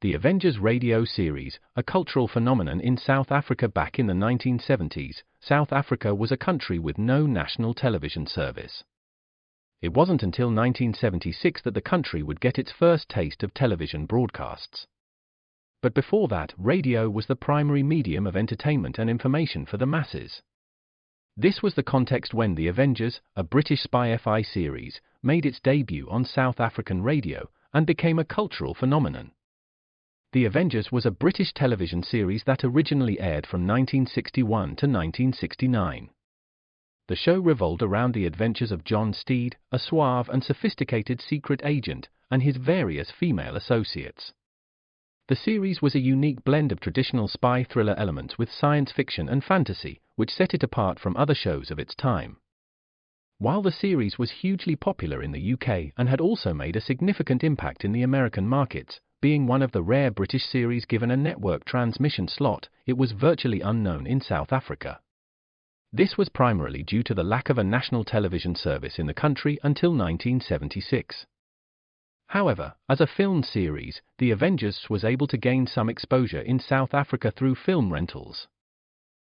The Avengers radio series, a cultural phenomenon in South Africa back in the 1970s. South Africa was a country with no national television service. It wasn't until 1976 that the country would get its first taste of television broadcasts. But before that, radio was the primary medium of entertainment and information for the masses. This was the context when The Avengers, a British spy-fi series, made its debut on South African radio and became a cultural phenomenon. The Avengers was a British television series that originally aired from 1961 to 1969. The show revolved around the adventures of John Steed, a suave and sophisticated secret agent, and his various female associates. The series was a unique blend of traditional spy thriller elements with science fiction and fantasy, which set it apart from other shows of its time. While the series was hugely popular in the UK and had also made a significant impact in the American markets, being one of the rare British series given a network transmission slot, it was virtually unknown in South Africa. This was primarily due to the lack of a national television service in the country until 1976. However, as a film series, The Avengers was able to gain some exposure in South Africa through film rentals.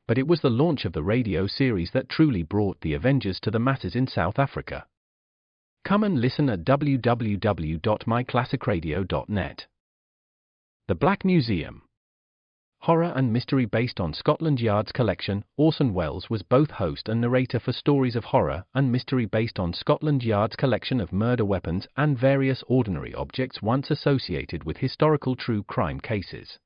But it was the launch of the radio series that truly brought The Avengers to the masses in South Africa. Come and listen at www.myclassicradio.net. The Black Museum. Horror and mystery based on Scotland Yard's collection, Orson Welles was both host and narrator for stories of horror and mystery based on Scotland Yard's collection of murder weapons and various ordinary objects once associated with historical true crime cases.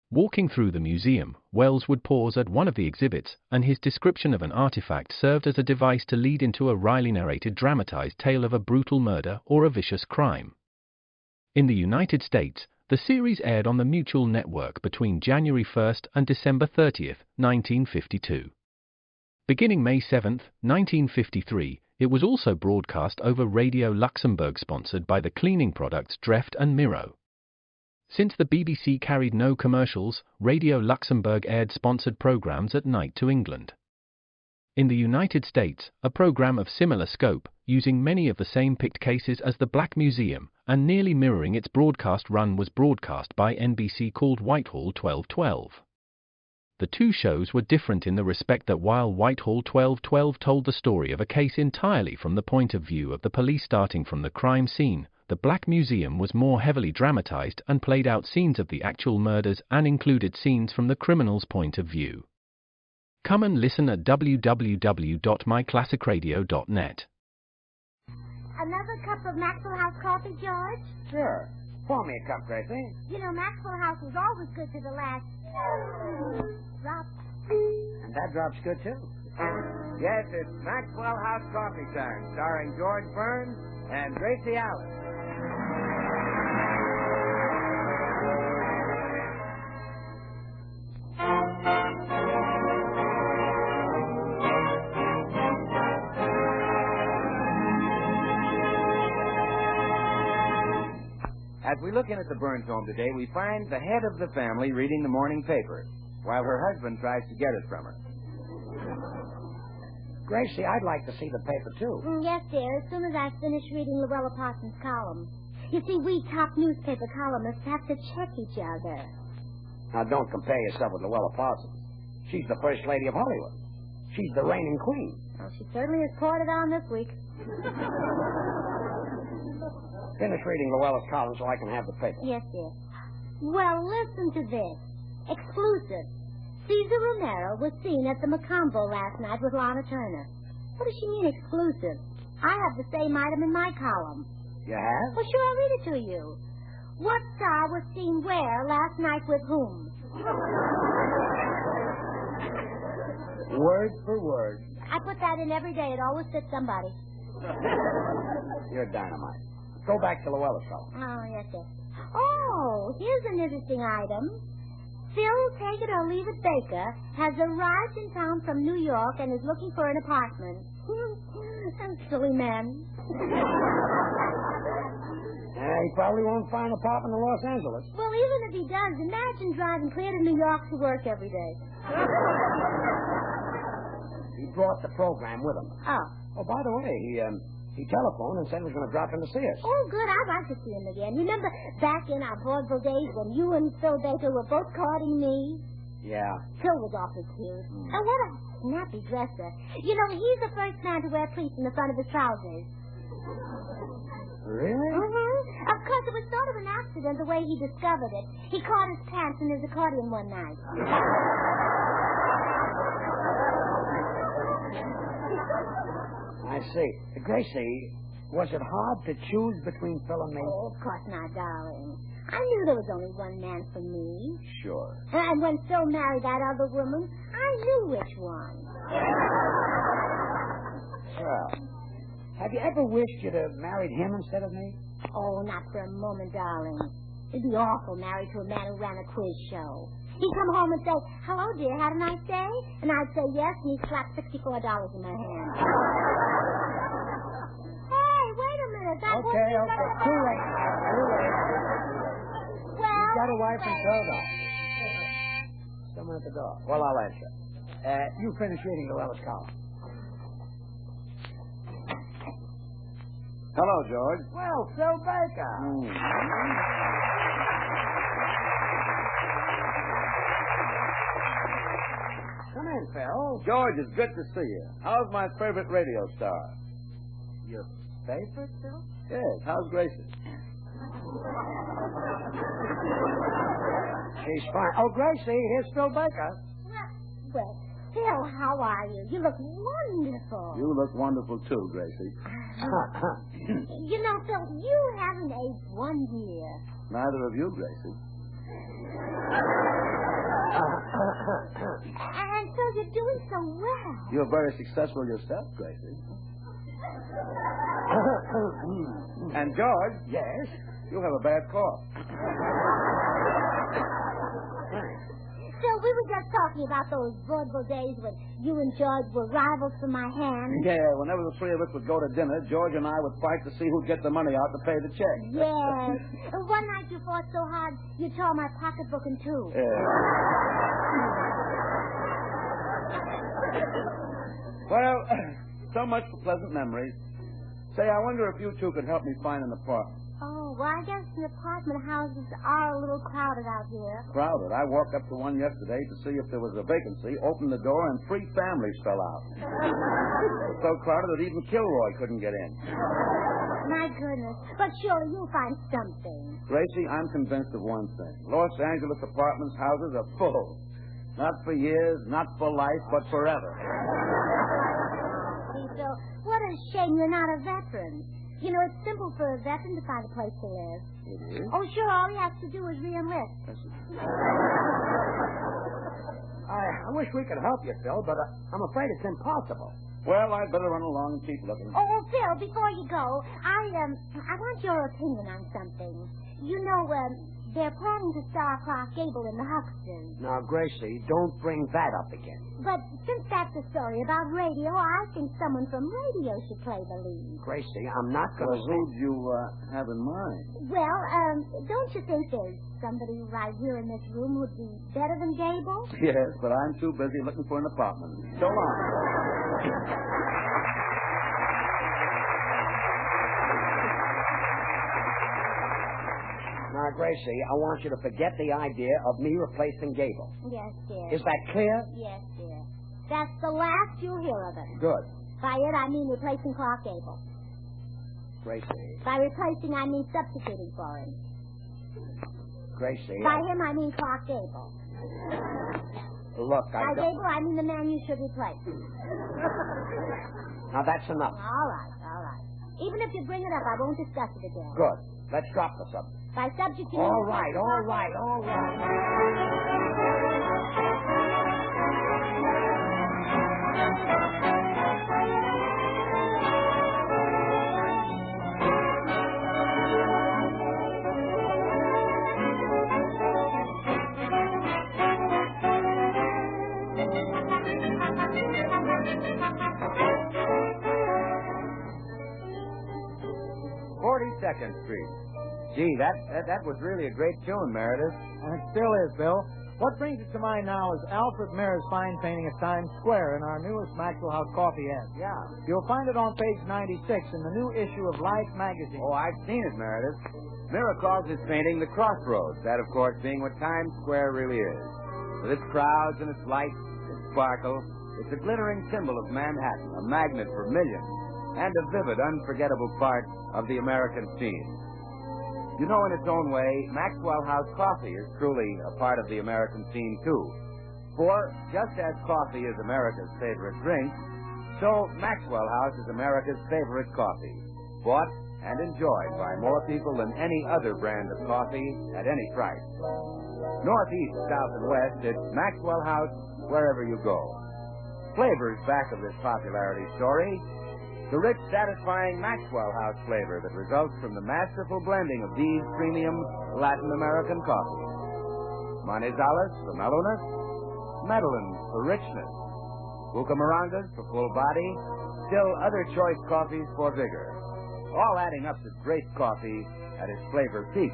Walking through the museum, Welles would pause at one of the exhibits, and his description of an artifact served as a device to lead into a wryly narrated dramatized tale of a brutal murder or a vicious crime. In the United States, the series aired on the Mutual Network between January 1 and December 30, 1952. Beginning May 7, 1953, it was also broadcast over Radio Luxembourg, sponsored by the cleaning products Dreft and Miro. Since the BBC carried no commercials, Radio Luxembourg aired sponsored programs at night to England. In the United States, a program of similar scope, using many of the same picked cases as the Black Museum, and nearly mirroring its broadcast run, was broadcast by NBC called Whitehall 1212. The two shows were different in the respect that while Whitehall 1212 told the story of a case entirely from the point of view of the police starting from the crime scene, the Black Museum was more heavily dramatized and played out scenes of the actual murders and included scenes from the criminal's point of view. Come and listen at www.myclassicradio.net. Another cup of Maxwell House coffee, George? Sure. Pour me a cup, Gracie. You know, Maxwell House was always good to the last drop. And that drop's good, too. Yes, it's Maxwell House Coffee Time, starring George Burns and Gracie Allen. As we look in at the Burns home today, we find the head of the family reading the morning paper, while her husband tries to get it from her. Gracie, I'd like to see the paper, too. Yes, dear, as soon as I finish reading Louella Parsons' column. You see, we top newspaper columnists have to check each other. Now, don't compare yourself with Louella Parsons. She's the First Lady of Hollywood. She's the reigning queen. Well, she certainly has poured it on this week. Finish reading Louella's column so I can have the paper. Yes, dear. Well, listen to this. Exclusive. Cesar Romero was seen at the Macombo last night with Lana Turner. What does she mean, exclusive? I have the same item in my column. You have? Well, sure, I'll read it to you. What star was seen where last night with whom? Word for word. I put that in every day. It always fits somebody. You're dynamite. Go back to Louella's column. Oh, yes, yes. Oh, here's an interesting item. Phil Take It or Leave It Baker has arrived in town from New York and is looking for an apartment. Silly man. He probably won't find an apartment in Los Angeles. Well, even if he does, imagine driving clear to New York to work every day. He brought the program with him. Oh. Oh, by the way, He telephoned and said he was going to drop in to see us. Oh, good. I'd like to see him again. Remember back in our vaudeville days when you and Phil Baker were both courting me? Yeah. Phil was awfully cute. And what a snappy dresser. You know, he's the first man to wear pleats in the front of his trousers. Really? Mm-hmm. Of course, it was sort of an accident the way he discovered it. He caught his pants in his accordion one night. I see. Gracie, was it hard to choose between Phil and me? Oh, of course not, darling. I knew there was only one man for me. Sure. And when Phil married that other woman, I knew which one. Well, have you ever wished you'd have married him instead of me? Oh, not for a moment, darling. It'd be awful married to a man who ran a quiz show. He'd come home and say, "Hello, dear, had a nice day?" And I'd say yes, and he'd slap $64 in my hand. Hey, wait a minute. That Okay. Too late. Well, You've got a wife and child out. Someone at the door. Well, I'll answer. You finish reading Louella's column. Hello, George. Well, Phil Baker. Come in, Phil. George, it's good to see you. How's my favorite radio star? Your favorite, Phil? Yes, how's Gracie? She's fine. Oh, Gracie, here's Phil Baker. Well, Phil, how are you? You look wonderful. You look wonderful, too, Gracie. You know, Phil, you haven't aged 1 year. Neither of you, Gracie. And so you're doing so well. You're very successful yourself, Gracie. And, George. Yes? You have a bad cough. Phil, we were just talking about those vaudeville days when you and George were rivals for my hand. Yeah, whenever the three of us would go to dinner, George and I would fight to see who'd get the money out to pay the check. Yes. And one night you fought so hard, you tore my pocketbook in two. Well, so much for pleasant memories. Say, I wonder if you two could help me find an apartment. Oh, well, I guess the apartment houses are a little crowded out here. Crowded. I walked up to one yesterday to see if there was a vacancy, opened the door, and 3 families fell out. So crowded that even Kilroy couldn't get in. My goodness. But surely you'll find something. Gracie, I'm convinced of one thing. Los Angeles apartments, houses are full. Not for years, not for life, but forever. See, Phil, what a shame you're not a veteran. You know, it's simple for a veteran to find a place to live. It is? Oh, sure, all he has to do is re-enlist. I wish we could help you, Phil, but I'm afraid it's impossible. Well, I'd better run along and keep looking. Oh, Phil, before you go, I want your opinion on something. You know, they're planning to star Clark Gable in the Hucksters. Now, Gracie, don't bring that up again. But since that's a story about radio, I think someone from radio should play the lead. Gracie, I'm not going to... Well, who'd you have in mind? Well, don't you think there's somebody right here in this room who'd be better than Gable? Yes, but I'm too busy looking for an apartment. So long. Now, Gracie, I want you to forget the idea of me replacing Gable. Yes, dear. Is that clear? Yes, dear. That's the last you'll hear of it. Good. By it, I mean replacing Clark Gable. Gracie. By replacing, I mean substituting for him. Gracie. By him, I mean Clark Gable. Look, By Gable, I mean the man you should replace. Now, that's enough. All right. Even if you bring it up, I won't discuss it again. Good. Let's drop the subject. By subject, you mean... All right. 42nd Street. Gee, that was really a great tune, Meredith. It still is, Bill. What brings it to mind now is Alfred Mayer's fine painting of Times Square in our newest Maxwell House coffee ad. Yeah. You'll find it on page 96 in the new issue of Life magazine. Oh, I've seen it, Meredith. Mirror calls his painting the Crossroads, that, of course, being what Times Square really is. With its crowds and its lights, its sparkle, it's a glittering symbol of Manhattan, a magnet for millions, and a vivid, unforgettable part of the American scene. You know, in its own way, Maxwell House coffee is truly a part of the American scene, too. For, just as coffee is America's favorite drink, so Maxwell House is America's favorite coffee, bought and enjoyed by more people than any other brand of coffee at any price. Northeast, south, and west, it's Maxwell House wherever you go. Flavors back of this popularity story: the rich, satisfying Maxwell House flavor that results from the masterful blending of these premium Latin American coffees. Manizales for mellowness, Medellin for richness, Bucamarangas for full body, still other choice coffees for vigor, all adding up to great coffee at its flavor peak.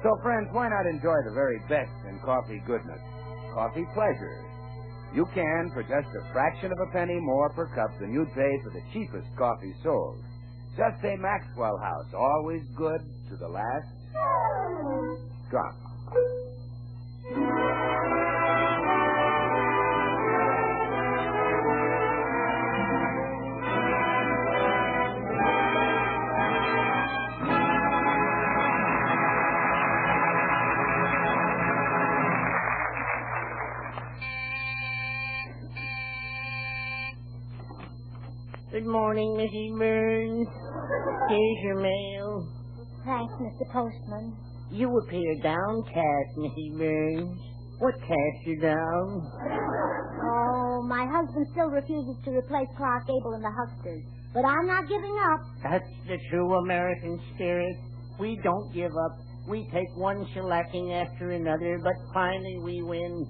So, friends, why not enjoy the very best in coffee goodness, coffee pleasure? You can for just a fraction of a penny more per cup than you'd pay for the cheapest coffee sold. Just say Maxwell House, always good to the last drop. Good morning, Mrs. Burns. Here's your mail. Thanks, Mr. Postman. You appear downcast, Mrs. Burns. What cast you down? Oh, my husband still refuses to replace Clark Gable in the hucksters. But I'm not giving up. That's the true American spirit. We don't give up. We take one shellacking after another, but finally we win.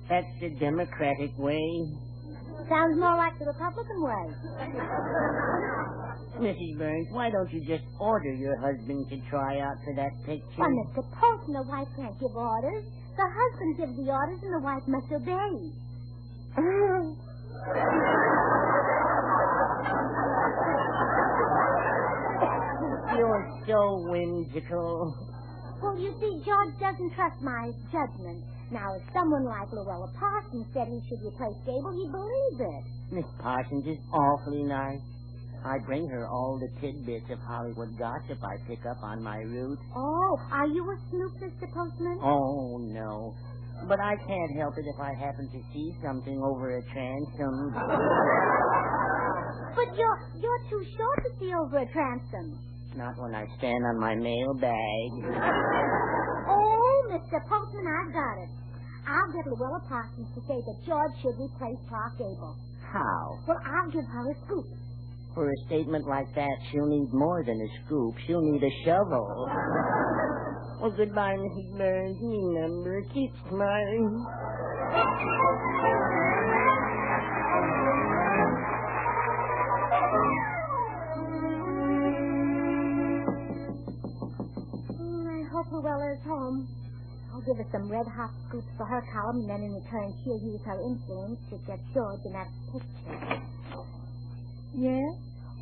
That's the Democratic way. Sounds more like the Republican way. Mrs. Burns, why don't you just order your husband to try out for that picture? Well, Mr. Postman, the wife can't give orders. The husband gives the orders and the wife must obey. You're so whimsical. Well, you see, George doesn't trust my judgment. Now, if someone like Louella Parsons said he should replace Gable, he'd believe it. Miss Parsons is awfully nice. I bring her all the tidbits of Hollywood gossip I pick up on my route. Oh, are you a snoop, Mr. Postman? Oh, no. But I can't help it if I happen to see something over a transom. But you're too short to see over a transom. Not when I stand on my mailbag. Oh, Mr. Postman, I've got it. I'll get Louella Parsons to say that George should replace Clark Gable. How? Well, I'll give her a scoop. For a statement like that, she'll need more than a scoop. She'll need a shovel. Well, goodbye, Mrs. Burns. Remember, keep smiling. I hope Louella is home. I'll give her some red-hot scoops for her column, and then in return she'll use her influence to get George in that picture. Yes?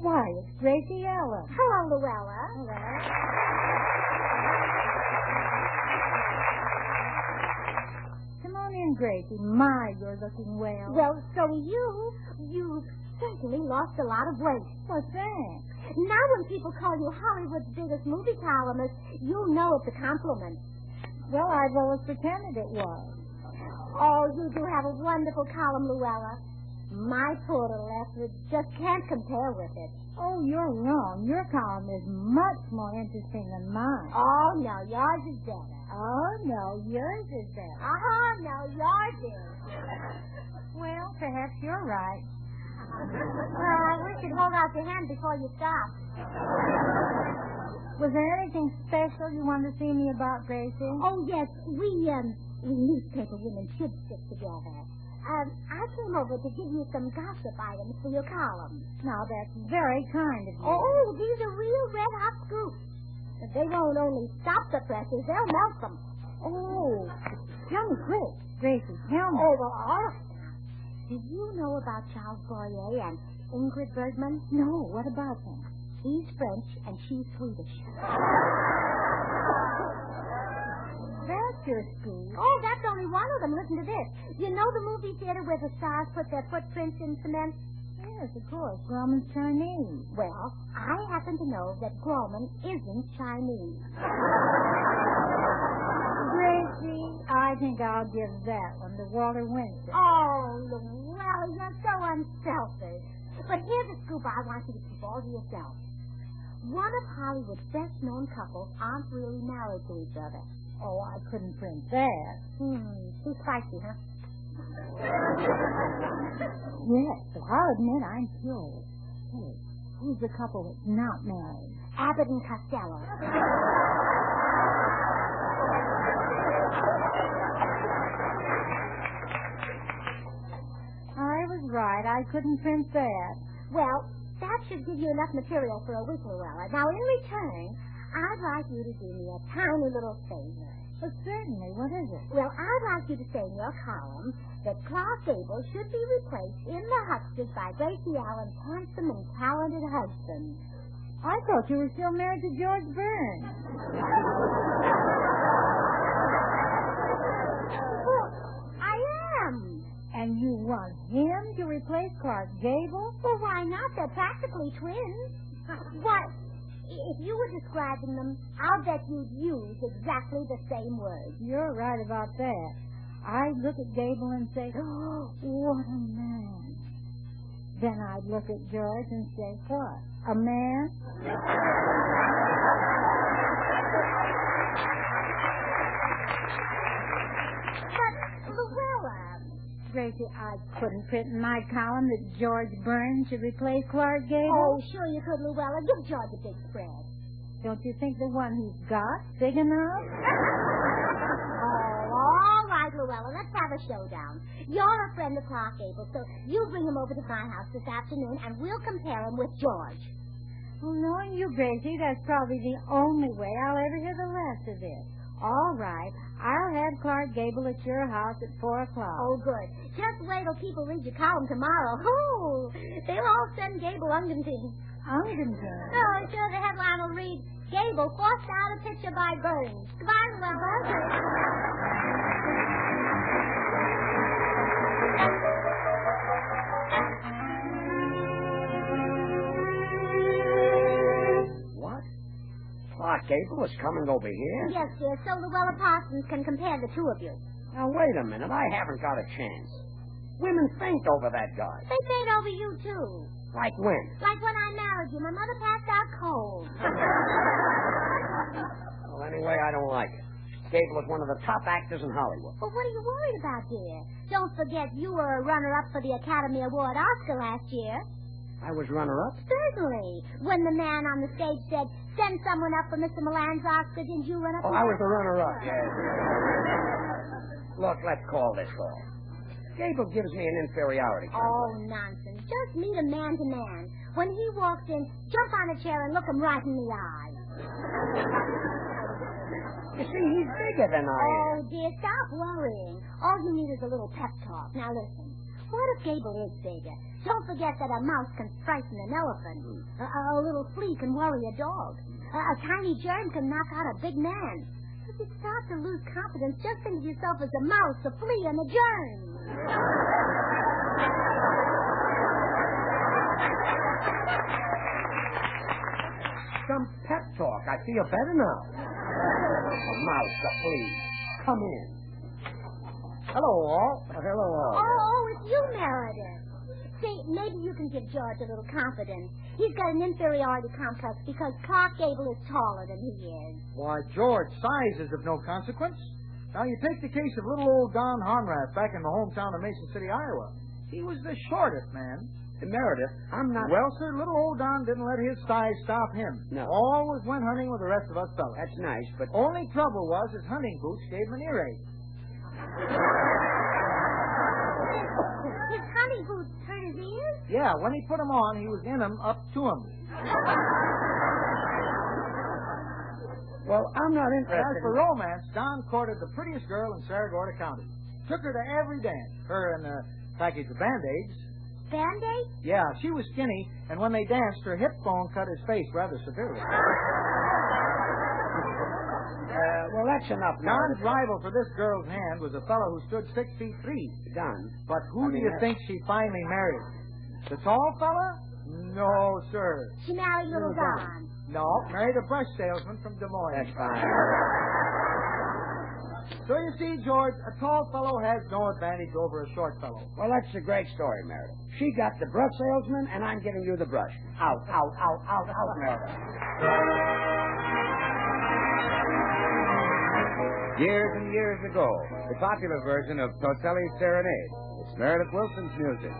Why, it's Gracie Allen. Hello, Louella. Hello. Come on in, Gracie. My, you're looking well. Well, so are you. You've certainly lost a lot of weight. Well, thanks. Now when people call you Hollywood's biggest movie columnist, you'll know it's a compliment. Well, I've always pretended it was. Oh, you do have a wonderful column, Louella. My poor little effort just can't compare with it. Oh, you're wrong. Your column is much more interesting than mine. Oh, no, yours is better. Oh, no, yours is better. Oh, no, yours is. Well, perhaps you're right. Well, I wish you'd hold out your hand before you stop. Was there anything special you wanted to see me about, Gracie? Oh, yes, we newspaper women should stick together. I came over to give you some gossip items for your column. Now, that's very kind of you. Oh, these are real red-hot scoops. But they won't only stop the presses, they'll melt them. Oh, Tell me quick. Gracie, tell me. Oh, well, all right. Did you know about Charles Boyer and Ingrid Bergman? No, what about them? He's French and she's Swedish. That's your scoop. Oh, that's only one of them. Listen to this. You know the movie theater where the stars put their footprints in cement? Yes, of course. Grauman's Chinese. Well, I happen to know that Grauman isn't Chinese. Gracie, I think I'll give that one to Walter Winston. Oh, Louella, you're so unselfish. But here's a scoop I want you to keep all to yourself. One of Hollywood's best-known couples aren't really married to each other. Oh, I couldn't print that. Too spicy, huh? Yes, but I'll admit I'm curious. Hey, who's the couple that's not married? Abbott and Costello. I was right. I couldn't print that. Well, that should give you enough material for a week, Louella. Now, in return, I'd like you to do me a tiny little favor. Well, certainly. What is it? Well, I'd like you to say in your column that Clark Gable should be replaced in the Hucksters by Gracie Allen's handsome and talented husband. I thought you were still married to George Burns. Well, I am. And you want him to replace Clark Gable? Well, why not? They're practically twins. What? If you were describing them, I'll bet you'd use exactly the same words. You're right about that. I'd look at Gable and say, oh, what a man. Then I'd look at George and say, what? A man? But, Louella... Gracie, I couldn't print in my column that George Burns should replace Clark Gable. Oh, sure you could, Louella. Give George a big spread. Don't you think the one he's got big enough? Oh, all right, Louella. Let's have a showdown. You're a friend of Clark Gable, so you bring him over to my house this afternoon, and we'll compare him with George. Well, knowing you, Gracie, that's probably the only way I'll ever hear the last of it. All right. I'll have Clark Gable at your house at 4 o'clock. Oh, good. Just wait till people read your column tomorrow. Oh, they'll all send Gable Ungenting. Ungenting? Oh, sure, the headline will read, Gable forced out a picture by Burns. Goodbye, Louella. Clark Gable is coming over here? Yes, dear, so Louella Parsons can compare the two of you. Now, wait a minute. I haven't got a chance. Women faint over that guy. They faint over you, too. Like when? Like when I married you. My mother passed out cold. Well, anyway, I don't like it. Gable is one of the top actors in Hollywood. Well, what are you worried about, dear? Don't forget you were a runner-up for the Academy Award Oscar last year. I was runner-up? Certainly. When the man on the stage said, send someone up for Mr. Milan's Oscar, didn't you run up? Oh, I was the runner-up, yes. Look, let's call this off. Gable gives me an inferiority complex. Oh, nonsense. Just meet him man to man. When he walks in, jump on a chair and look him right in the eye. You see, he's bigger than I am. Oh, dear, stop worrying. All you need is a little pep talk. Now, listen. What if Gable is bigger? Don't forget that a mouse can frighten an elephant. A little flea can worry a dog. A tiny germ can knock out a big man. If you start to lose confidence, just think of yourself as a mouse, a flea, and a germ. Some pep talk. I feel better now. A mouse, a flea. Come in. Hello, all. Hello, all. Oh, it's you, Meredith. See, maybe you can give George a little confidence. He's got an inferiority complex because Clark Gable is taller than he is. Why, George, size is of no consequence. Now, you take the case of little old Don Honrath back in the hometown of Mason City, Iowa. He was the shortest man. Meredith, I'm not... Well, sir, little old Don didn't let his size stop him. No. Always went hunting with the rest of us fellas. That's nice, but... Only trouble was his hunting boots gave him an earache. His hunting boots hurt his ears? Yeah, when he put them on, he was in them up to them. Well, I'm not As interested. for romance, Don courted the prettiest girl in Saragordo County. Took her to every dance. Her and a package of Band-Aids. Band-Aid? Yeah, she was skinny, and when they danced, her hip bone cut his face rather severely. Well, that's enough now. Don's rival for this girl's hand was a fellow who stood 6'3". Don. But who do you think she finally married? The tall fella? No, sir. She married little Don. No, married a brush salesman from Des Moines. That's fine. So you see, George, a tall fellow has no advantage over a short fellow. Well, that's a great story, Meredith. She got the brush salesman, and I'm giving you the brush. Out, out, out, out, out, Meredith. Years and years ago, the popular version of Toselli's Serenade. It's Meredith Wilson's music.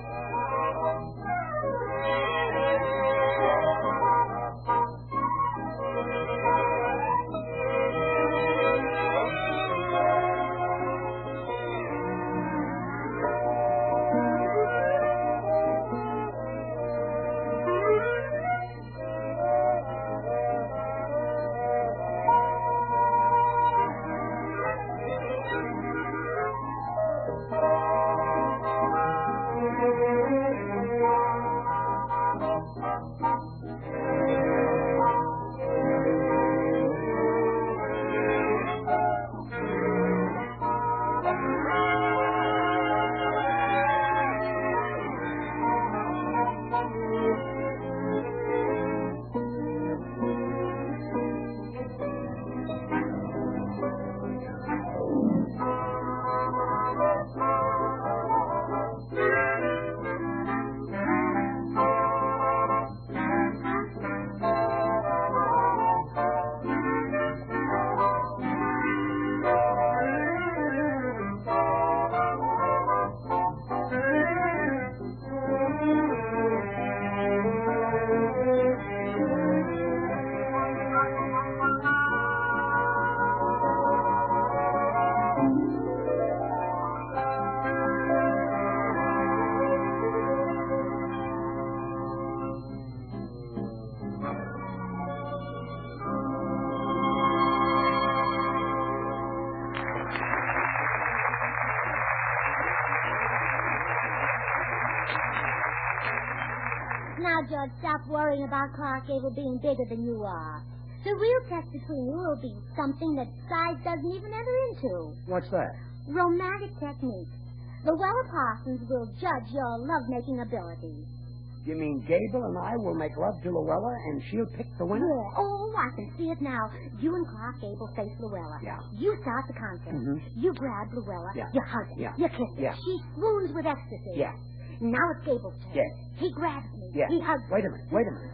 Now, George, stop worrying about Clark Gable being bigger than you are. The real test between you will be something that size doesn't even enter into. What's that? Romantic technique. Louella Parsons will judge your love-making ability. You mean Gable and I will make love to Louella and she'll pick the winner? Yeah. Oh, I can see it now. You and Clark Gable face Louella. Yeah. You start the contest. Mhm. You grab Louella. Yeah. You hug her. Yeah. You kiss her. Yeah. She swoons with ecstasy. Yeah. Now it's Gable's turn. Yeah. He grabs me. Yeah. He hugs Wait me. a minute. Wait a minute.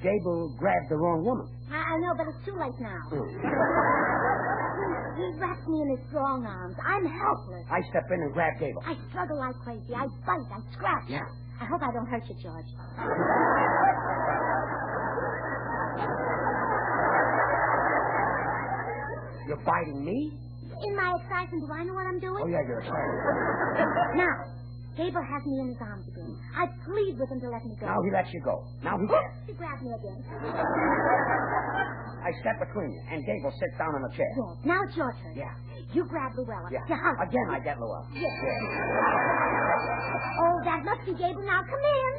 Gable grabbed the wrong woman. I know, but it's too late now. He wraps me in his strong arms. I'm helpless. I step in and grab Gable. I struggle like crazy. I bite. I scratch. Yeah. I hope I don't hurt you, George. You're biting me? In my excitement, do I know what I'm doing? Oh, yeah, you're excited. Now, Gable has me in his arms again. I plead with him to let me go. Now he lets you go. Now he... He grabs me again. I step between you, and Gable sits down in a chair. Yes. Now it's your turn. Yeah. You grab Louella. Yeah. You hug her. Again, I get Louella. Yes. Oh, that must be Gable. Now come in.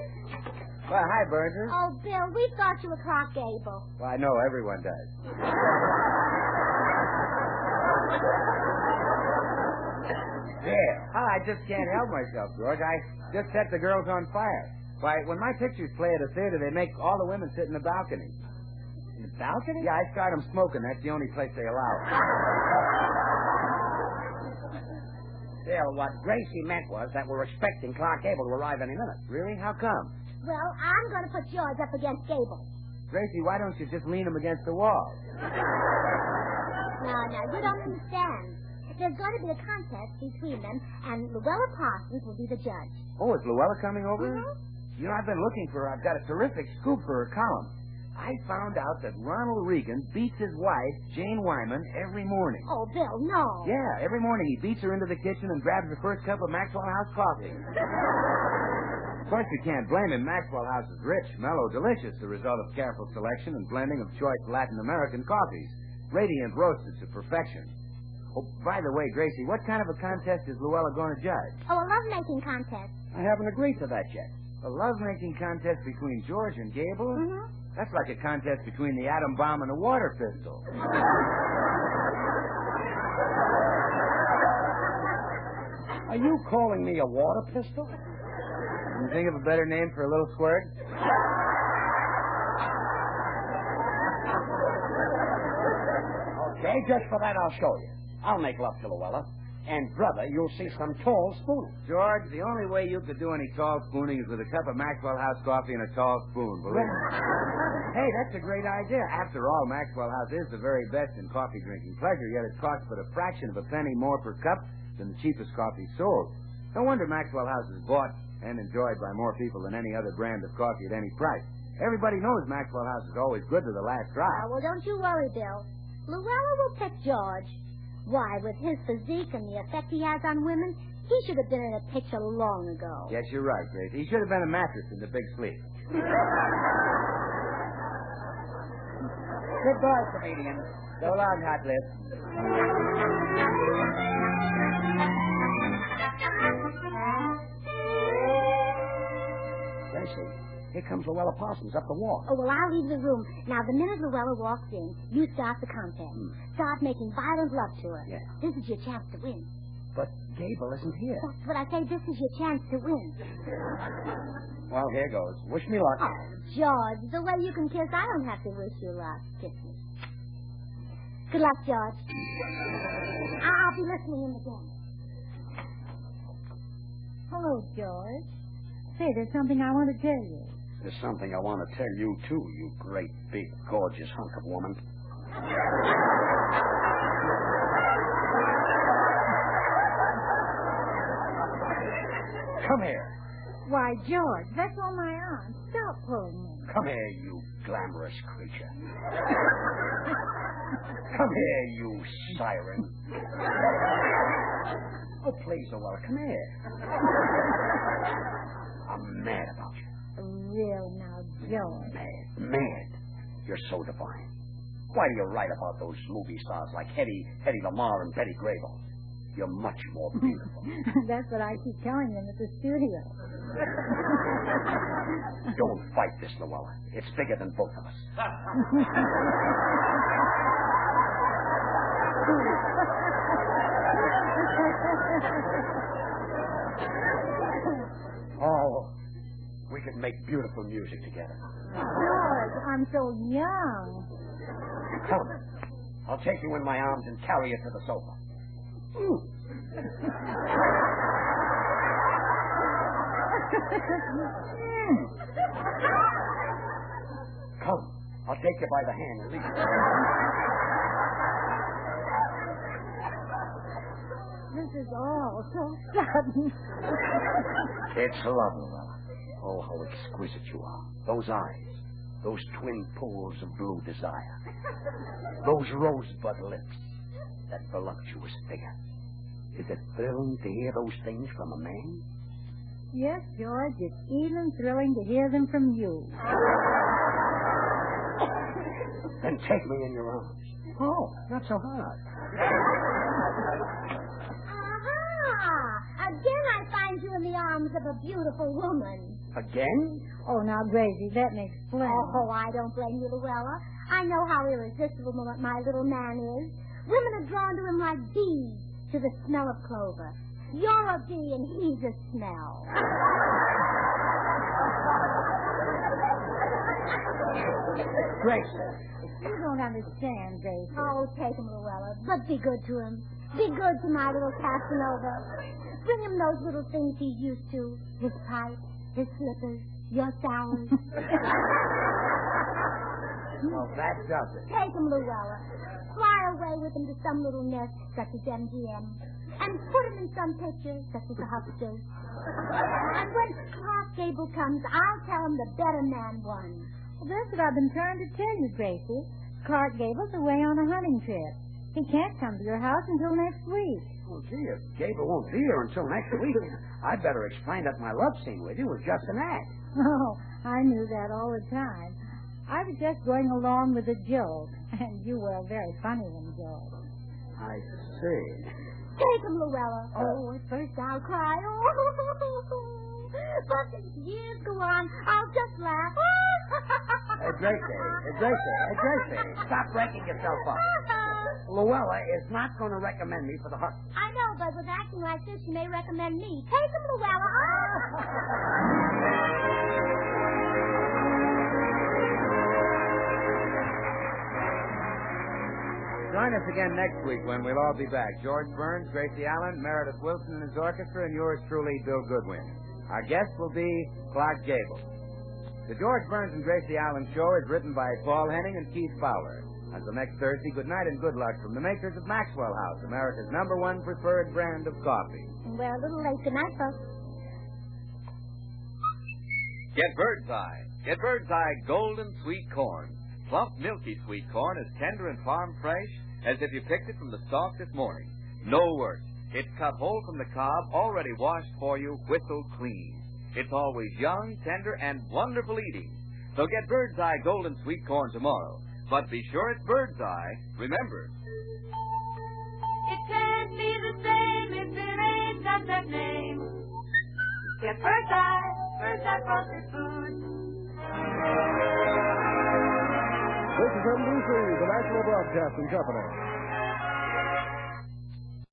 Well, hi, Burns. Oh, Bill, we thought you were Clark Gable. Well, I know everyone does. Yeah. Oh, I just can't help myself, George. I just set the girls on fire. Why, when my pictures play at a theater, they make all the women sit in the balcony. In the balcony? Yeah, I start them smoking. That's the only place they allow it. Bill, what Gracie meant was that we're expecting Clark Gable to arrive any minute. Really? How come? Well, I'm going to put George up against Gable. Gracie, why don't you just lean him against the wall? No, you don't understand. There's going to be a contest between them, and Louella Parsons will be the judge. Oh, is Louella coming over? Mhm. You know, I've been looking for her. I've got a terrific scoop for her column. I found out that Ronald Reagan beats his wife, Jane Wyman, every morning. Oh, Bill, no. Yeah, every morning he beats her into the kitchen and grabs the first cup of Maxwell House coffee. Of course, you can't blame him. Maxwell House is rich, mellow, delicious, the result of careful selection and blending of choice Latin American coffees. Radiant roasted to perfection. Oh, by the way, Gracie, what kind of a contest is Louella going to judge? Oh, a love-making contest. I haven't agreed to that yet. A love-making contest between George and Gable? Mm-hmm. That's like a contest between the atom bomb and a water pistol. Are you calling me a water pistol? Can you think of a better name for a little squirt? Okay, just for that I'll show you. I'll make love to Louella. And, brother, you'll see some tall spooning. George, the only way you could do any tall spooning is with a cup of Maxwell House coffee and a tall spoon, believe me. Hey, that's a great idea. After all, Maxwell House is the very best in coffee drinking pleasure, yet it costs but a fraction of a penny more per cup than the cheapest coffee sold. No wonder Maxwell House is bought and enjoyed by more people than any other brand of coffee at any price. Everybody knows Maxwell House is always good to the last drop. Well, don't you worry, Bill. Louella will pick George. Why, with his physique and the effect he has on women, he should have been in a picture long ago. Yes, you're right, Grace. He should have been a mattress in the Big Sleep. Goodbye, comedian. So long, Hot Lips. Gracie, here comes Louella Parsons up the walk. Oh, well, I'll leave the room. Now, the minute Louella walks in, you start the contest. Start making violent love to her. Yeah. This is your chance to win. But Gable isn't here. That's what I say. This is your chance to win. Well, here goes. Wish me luck. Oh, George, the way you can kiss, I don't have to wish you luck. Kiss me. Good luck, George. I'll be listening in again. Hello, George. Say, there's something I want to tell you. There's something I want to tell you, too, you great, big, gorgeous hunk of woman. Come here. Why, George, that's on my arm. Stop pulling me. Come here, you glamorous creature. Come here, you siren. Oh, please, Louella, come here. I'm mad about you. Real now, George. Mad. You're so divine. Why do you write about those movie stars like Hedy Lamarr and Betty Grable? You're much more beautiful. That's what I keep telling them at the studio. Don't fight this, Louella. It's bigger than both of us. Oh, we could make beautiful music together. George, I'm so young. Come. I'll take you in my arms and carry you to the sofa. Come. I'll take you by the hand and lead you. This is all so sudden. It's love, Louella. Oh, how exquisite you are. Those eyes. Those twin pools of blue desire. Those rosebud lips. That voluptuous figure. Is it thrilling to hear those things from a man? Yes, George, it's even thrilling to hear them from you. Then take me in your arms. Oh, not so hard. Aha! Again I find you in the arms of a beautiful woman. Again? Oh, now, Gracie, let me explain. Oh, I don't blame you, Louella. I know how irresistible my little man is. Women are drawn to him like bees to the smell of clover. You're a bee and he's a smell. Grace. You don't understand, Gracie. Oh, take him, Louella, but be good to him. Be good to my little Casanova. Bring him those little things he's used to. His pipe, his slippers, your sours. Well, that does it. Take him, Louella. Fly away with him to some little nest, such as MGM. And put him in some picture, such as the Hucksters. And when Clark Gable comes, I'll tell him the better man won. Well, that's what I've been trying to tell you, Gracie. Clark Gable's away on a hunting trip. He can't come to your house until next week. Well, gee, if Gable won't be here until next week, I'd better explain that my love scene with you was just an act. Oh, I knew that all the time. I was just going along with the joke, and you were a very funny one, George. I see. Take him, Louella. Oh, at first I'll cry. Oh, but as years go on, I'll just laugh. Gracie, stop breaking yourself up. Louella is not going to recommend me for the husband. I know, but with acting like this, she may recommend me. Take him, Louella. Join us again next week when we'll all be back. George Burns, Gracie Allen, Meredith Wilson and his orchestra, and yours truly, Bill Goodwin. Our guest will be Clark Gable. The George Burns and Gracie Allen Show is written by Paul Henning and Keith Fowler. Until next Thursday, good night and good luck from the makers of Maxwell House, America's #1 preferred brand of coffee. We're a little late. Good night, folks. Get Bird's Eye. Get Bird's Eye golden sweet corn. Plump, milky sweet corn as tender and farm fresh as if you picked it from the stalk this morning. No worse. It's cut whole from the cob, already washed for you, whistled clean. It's always young, tender, and wonderful eating. So get Bird's Eye golden sweet corn tomorrow. But be sure it's Bird's Eye. Remember. It can't be the same if it ain't got that name. Get Bird's Eye frosted food. This is NBC, the National Broadcasting Company.